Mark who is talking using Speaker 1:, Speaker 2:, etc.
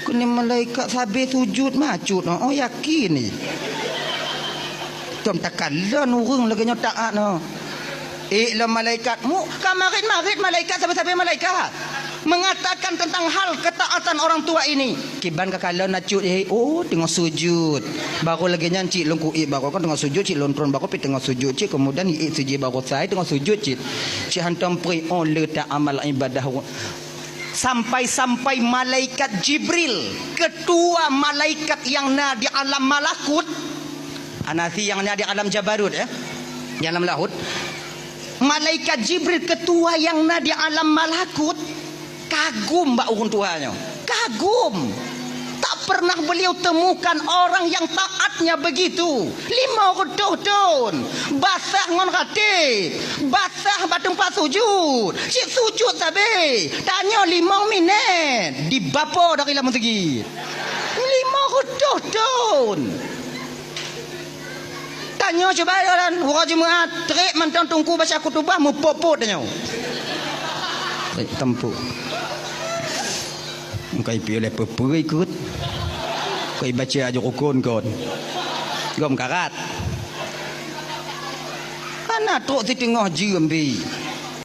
Speaker 1: Kuni malaikat sabi sujud macut. Oh yakin ni. Tom takalon urang lagi taat no. La malaikat mu kamarin malaikat sampai malaikat mengatakan tentang hal ketaatan orang tua ini. Kiban kakalon nacut oh tengah sujud. Baru lagi nyanci longku baru kan tengah sujud cik lontron baru pi tengah sujud cik kemudian sujud baru saya tengah sujud cik. Cik hantam pri on letak amal ibadah. Sampai malaikat Jibril, ketua malaikat yang di alam malakut, anasi yang di alam Jabarut ya, di alam laut. Malaikat Jibril ketua yang di alam malakut kagum mbak urun tuanya, kagum. Tak pernah beliau temukan orang yang taatnya begitu. 5 tahun basah ngon kate, basah batung pas sujud. Cik sujud sabe. Tanya 5 minit di bapo dari lamun segi. 5 tahun. Tanya coba orang Jumaat, trek mantang tungku baca kutubah mu popot tanya. Tempuk. Kai pi oleh peperi ikut. Kai baca aja rukun kon. Gom karat. Anak tok di tengah jam bi.